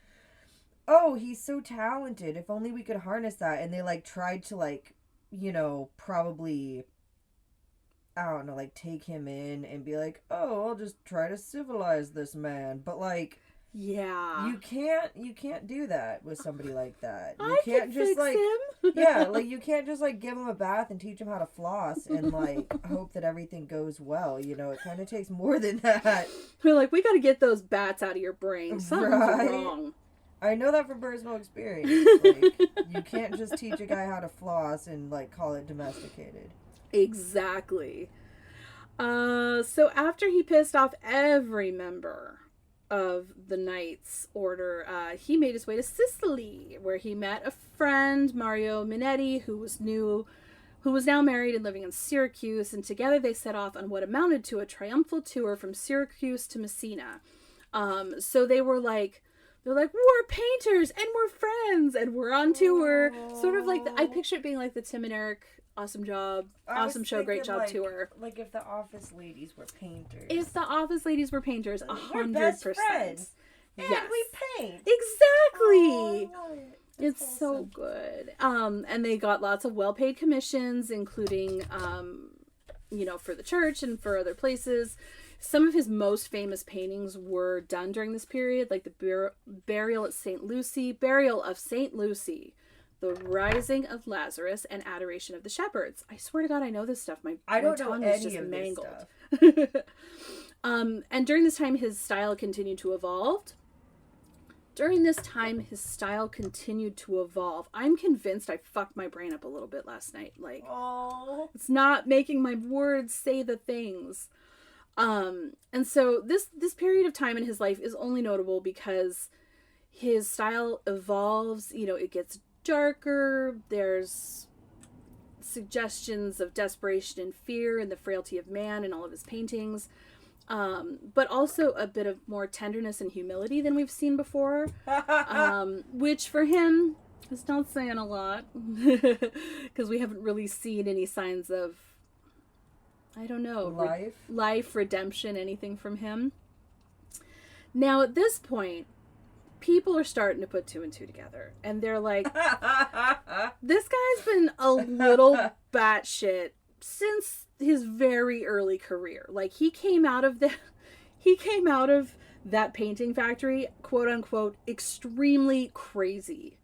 S2: oh, he's so talented, if only we could harness that, and they like tried to like, probably, I don't know, like take him in and be like, oh, I'll just try to civilize this man. But like,
S1: yeah,
S2: you can't do that with somebody like that.
S1: You can't just
S2: like
S1: him.
S2: Yeah, like you can't just like give him a bath and teach him how to floss and like hope that everything goes well. It kind of takes more than that.
S1: We're like, we got to get those bats out of your brain. Something's wrong.
S2: I know that from personal experience. Like, you can't just teach a guy how to floss and like call it domesticated.
S1: Exactly. So after he pissed off every member of the Knights Order, he made his way to Sicily, where he met a friend, Mario Minetti, who was now married and living in Syracuse, and together they set off on what amounted to a triumphal tour from Syracuse to Messina. So they're like, we're painters and we're friends and we're on tour. Sort of like I picture it being like the Tim and Eric Awesome job.
S2: I was
S1: Awesome show. Great
S2: thinking,
S1: job
S2: like,
S1: tour.
S2: Like if the office ladies were painters.
S1: If the office ladies were painters,
S2: We're best
S1: 100%.
S2: friends. And
S1: Yes.
S2: we paint.
S1: Exactly.
S2: Oh, I love it.
S1: It's
S2: That's
S1: so
S2: awesome.
S1: good. And they got lots of well-paid commissions, including, for the church and for other places. Some of his most famous paintings were done during this period, like the Burial of St. Lucy, The Rising of Lazarus, and Adoration of the Shepherds. I swear to God, I know this stuff.
S2: I don't
S1: my
S2: know
S1: tongue
S2: any
S1: is just
S2: of
S1: mangled.
S2: this stuff.
S1: And during this time, his style continued to evolve. I'm convinced I fucked my brain up a little bit last night. Like, it's not making my words say the things. And so this period of time in his life is only notable because his style evolves. It gets darker. There's suggestions of desperation and fear and the frailty of man in all of his paintings. But also a bit of more tenderness and humility than we've seen before, which for him is not saying a lot, because we haven't really seen any signs of, I don't know, life, redemption, anything from him. Now at this point, people are starting to put two and two together, and they're like, this guy's been a little batshit since his very early career. Like, he came out of that painting factory, quote unquote, extremely crazy.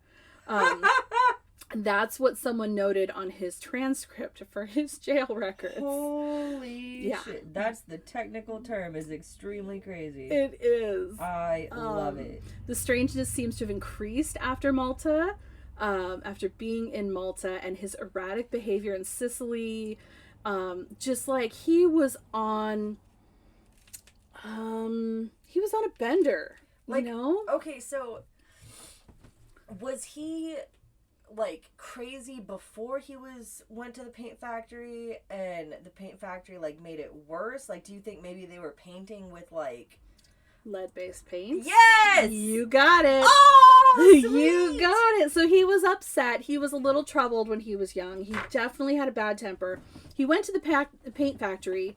S1: That's what someone noted on his transcript for his jail records.
S2: Holy shit. That's the technical term, is extremely crazy.
S1: It is.
S2: I love it.
S1: The strangeness seems to have increased after Malta, after being in Malta, and his erratic behavior in Sicily. Just like he was on a bender,
S2: like,
S1: you know?
S2: Okay, so was he like crazy before he went to the paint factory, and the paint factory like made it worse? Like, do you think maybe they were painting with like
S1: lead-based paints?
S2: Yes!
S1: You got it.
S2: Oh, sweet!
S1: You got it. So he was upset. He was a little troubled when he was young. He definitely had a bad temper. He went to the paint factory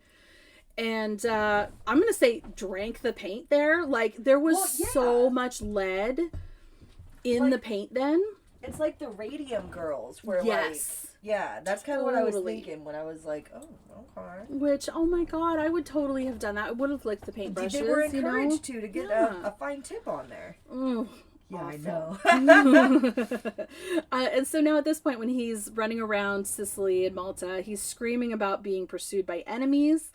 S1: and, I'm going to say drank the paint there. Like, there was so much lead in the paint then.
S2: It's like the Radium Girls, where that's kind of what I was thinking when I was like, oh, okay.
S1: Which, oh my God, I would totally have done that. I would have licked the paintbrushes.
S2: They were encouraged to get a fine tip on there. Yeah,
S1: awful.
S2: I know.
S1: And so now at this point, when he's running around Sicily and Malta, he's screaming about being pursued by enemies.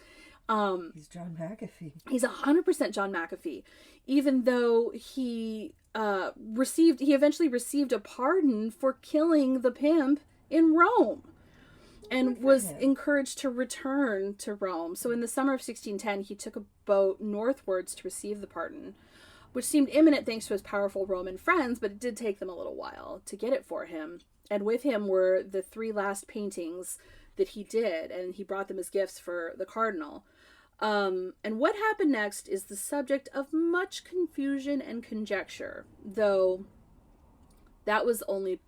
S2: He's John McAfee.
S1: He's 100% John McAfee, even though he eventually received a pardon for killing the pimp in Rome, and was encouraged to return to Rome. So in the summer of 1610, he took a boat northwards to receive the pardon, which seemed imminent thanks to his powerful Roman friends, but it did take them a little while to get it for him. And with him were the 3 last paintings that he did, and he brought them as gifts for the cardinal. And what happened next is the subject of much confusion and conjecture, though that was only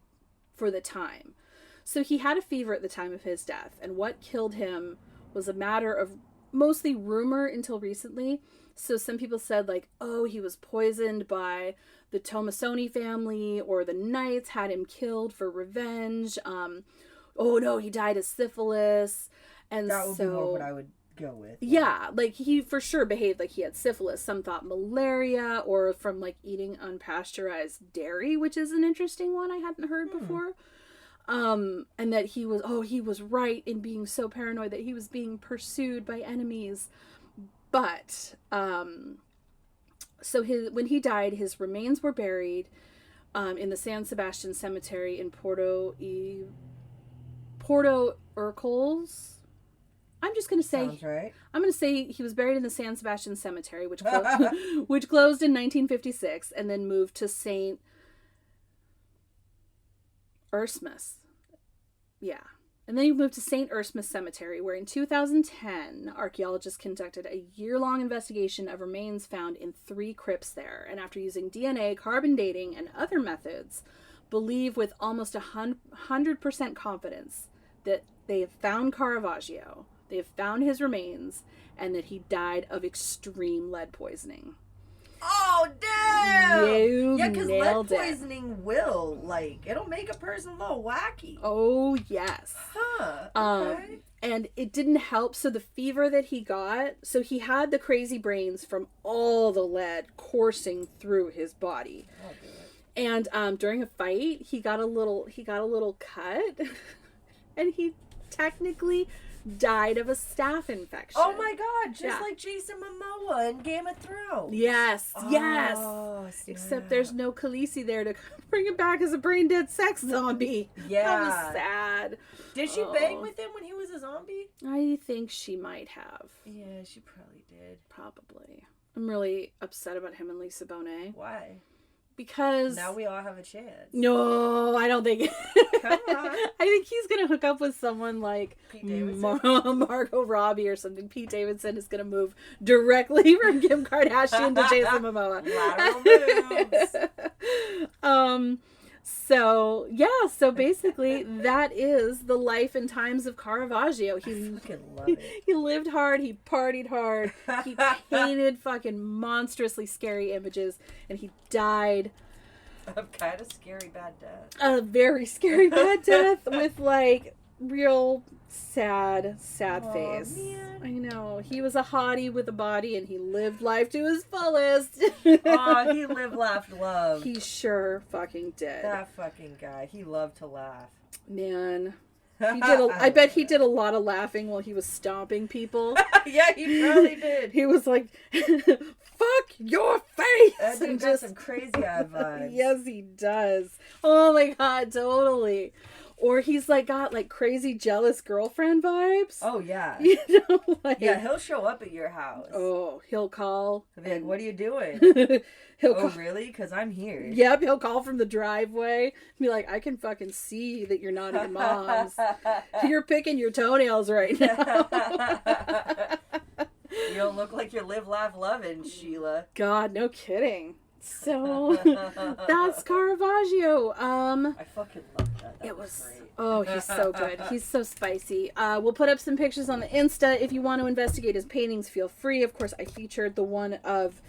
S1: for the time. So he had a fever at the time of his death, and what killed him was a matter of mostly rumor until recently. So some people said, like, oh, he was poisoned by the Tomasoni family, or the Knights had him killed for revenge. Oh no, he died of syphilis. And
S2: that would be more what I would go with.
S1: Yeah, like, he for sure behaved like he had syphilis. Some thought malaria, or from like eating unpasteurized dairy, which is an interesting one I hadn't heard before. And that he was right in being so paranoid that he was being pursued by enemies. But when he died, his remains were buried in the San Sebastian Cemetery in Porto Ercoles. I'm just going to say,
S2: sounds right.
S1: I'm going to say he was buried in the San Sebastian Cemetery, which closed in 1956, and then moved to St. Erasmus. Yeah. And then he moved to St. Erasmus Cemetery, where in 2010, archaeologists conducted a year-long investigation of remains found in 3 crypts there. And after using DNA, carbon dating, and other methods, believe with almost 100% confidence that they have found Caravaggio, they have found his remains, and that he died of extreme lead poisoning.
S2: Oh, damn!
S1: You
S2: Yeah, because lead
S1: nailed it.
S2: poisoning will, like, it'll make a person a little wacky.
S1: Oh, yes.
S2: Huh, okay.
S1: And it didn't help. So the fever that he got, so he had the crazy brains from all the lead coursing through his body.
S2: I'll do it.
S1: And during a fight, he got a little cut, and he technically died of a staph infection.
S2: Oh my god, just like Jason Momoa in Game of Thrones.
S1: Yes, yes.
S2: Snap.
S1: Except there's no Khaleesi there to bring him back as a brain dead sex zombie.
S2: Yeah.
S1: That was sad.
S2: Did she bang with him when he was a zombie?
S1: I think she might have.
S2: Yeah, she probably did.
S1: Probably. I'm really upset about him and Lisa Bonet.
S2: Why?
S1: Because
S2: now we all have a chance.
S1: No, I don't think.
S2: Come on.
S1: I think he's gonna hook up with someone like
S2: Pete Davidson?
S1: Margot Robbie or something. Pete Davidson is gonna move directly from Kim Kardashian to Jason Momoa.
S2: Lateral moves.
S1: So basically that is the life and times of Caravaggio. He
S2: fucking love it.
S1: He lived hard, he partied hard, he painted fucking monstrously scary images, and he died
S2: A kind of scary bad death.
S1: a very scary bad death with like real sad face.
S2: Man.
S1: I know. He was a hottie with a body and he lived life to his fullest.
S2: Aw, he lived, laughed, loved.
S1: He sure fucking did.
S2: That fucking guy. He loved to laugh.
S1: Man. I bet he did a lot of laughing while he was stomping people.
S2: Yeah, he probably did.
S1: He was like, fuck your face!
S2: That dude
S1: And
S2: got some crazy eye vibes.
S1: Yes, he does. Oh my god, totally. Or he's like got like crazy jealous girlfriend vibes.
S2: Oh, yeah.
S1: You know, like,
S2: Yeah, he'll show up at your house.
S1: oh, he'll call.
S2: He'll be like, what are you doing?
S1: He'll
S2: Oh,
S1: call.
S2: really? Because I'm here.
S1: Yep, he'll call from the driveway. Be like, I can fucking see that you're not at your mom's. You're picking your toenails right now.
S2: You don't look like you're live, laugh, loving, Sheila.
S1: God, no kidding. So that's Caravaggio.
S2: I fucking love that. That was great.
S1: Oh, he's so good. He's so spicy. We'll put up some pictures on the Insta. If you want to investigate his paintings, feel free. Of course, I featured the one of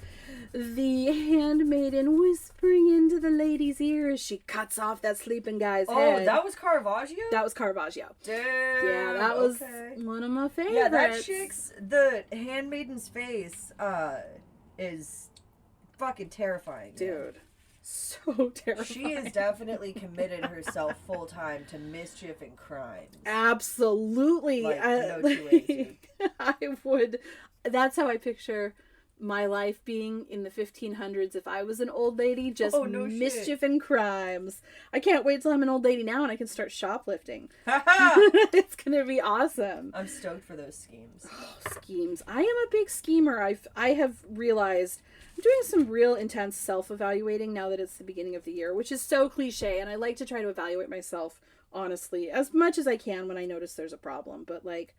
S1: the handmaiden whispering into the lady's ear as she cuts off that sleeping guy's head.
S2: Oh, that was Caravaggio?
S1: That was Caravaggio.
S2: Damn.
S1: Yeah, that was one of my favorites.
S2: Yeah, that chick's, the handmaiden's face, is fucking terrifying.
S1: Dude. So terrifying.
S2: She has definitely committed herself full time to mischief and crime.
S1: Absolutely.
S2: Like, no two ways, dude.
S1: I would. That's how I picture my life being in the 1500s if I was an old lady, just mischief and crimes. I can't wait till I'm an old lady now and I can start shoplifting. It's gonna be awesome.
S2: I'm stoked for those schemes.
S1: Oh, schemes. I am a big schemer. I have realized I'm doing some real intense self-evaluating now that it's the beginning of the year, which is so cliche, and I like to try to evaluate myself honestly as much as I can when I notice there's a problem. But like,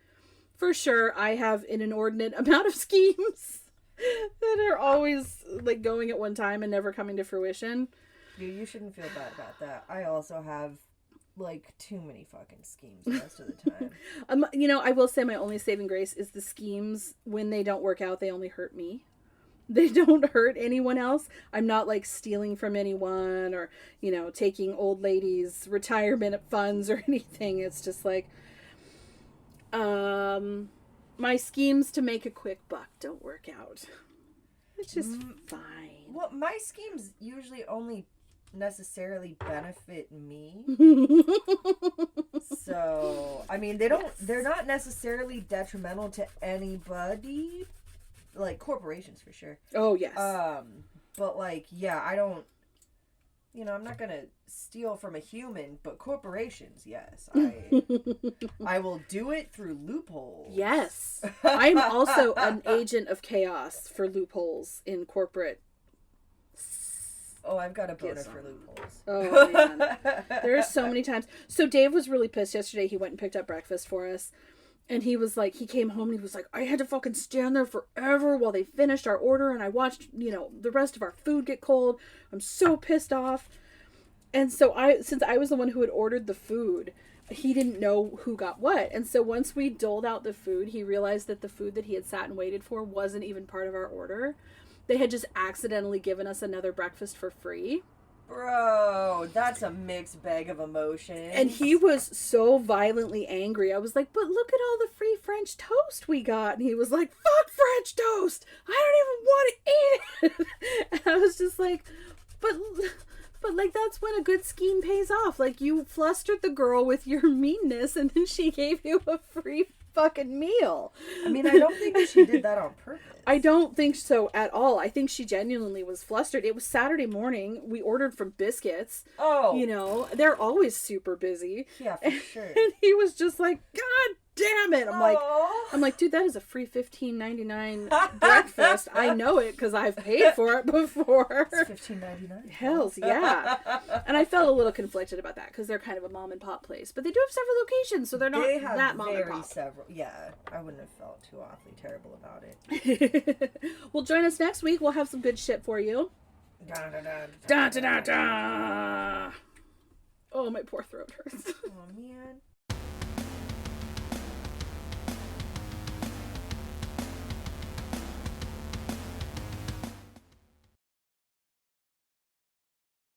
S1: for sure, I have an inordinate amount of schemes that are always like going at one time and never coming to fruition.
S2: Dude, you shouldn't feel bad about that. I also have like too many fucking schemes most of the time.
S1: You know, I will say my only saving grace is the schemes, when they don't work out, they only hurt me. They don't hurt anyone else. I'm not like stealing from anyone or, you know, taking old ladies' retirement funds or anything. It's just like, my schemes to make a quick buck don't work out. It's just fine.
S2: Well, my schemes usually only necessarily benefit me. So, I mean, they're not necessarily detrimental to anybody. Like corporations for sure.
S1: Oh, yes.
S2: But like, yeah, I don't, you know, I'm not gonna steal from a human, but corporations, yes. I will do it through loopholes.
S1: Yes. I'm also an agent of chaos for loopholes in corporate.
S2: Oh, I've got a boner for loopholes.
S1: Oh, man. There are so many times. So Dave was really pissed yesterday. He went and picked up breakfast for us. And he was like, he came home and he was like, I had to fucking stand there forever while they finished our order. And I watched, you know, the rest of our food get cold. I'm so pissed off. And so since I was the one who had ordered the food, he didn't know who got what. And so once we doled out the food, he realized that the food that he had sat and waited for wasn't even part of our order. They had just accidentally given us another breakfast for free.
S2: Bro, that's a mixed bag of emotions.
S1: And he was so violently angry. I was like, but look at all the free French toast we got. And he was like, fuck French toast. I don't even want to eat it. And I was just like, but like, that's when a good scheme pays off. Like, you flustered the girl with your meanness, and then she gave you a free fucking meal.
S2: I mean, I don't think she did that on purpose.
S1: I don't think so at all. I think she genuinely was flustered. It was Saturday morning. We ordered from Biscuits.
S2: Oh.
S1: You know, they're always super busy.
S2: Yeah, for sure.
S1: And he was just like, God damn it. I'm like, dude, that is a free $15.99 breakfast. I know it because I've paid for it before.
S2: It's $15.99.
S1: Hells yeah. And I felt a little conflicted about that because they're kind of a mom and pop place. But they do have several locations, so they're not that mom and pop.
S2: Yeah, I wouldn't have felt too awfully terrible about it.
S1: Well, join us next week. We'll have some good shit for you.
S2: Da, da, da,
S1: Da, da, da, da. Oh, my poor throat hurts.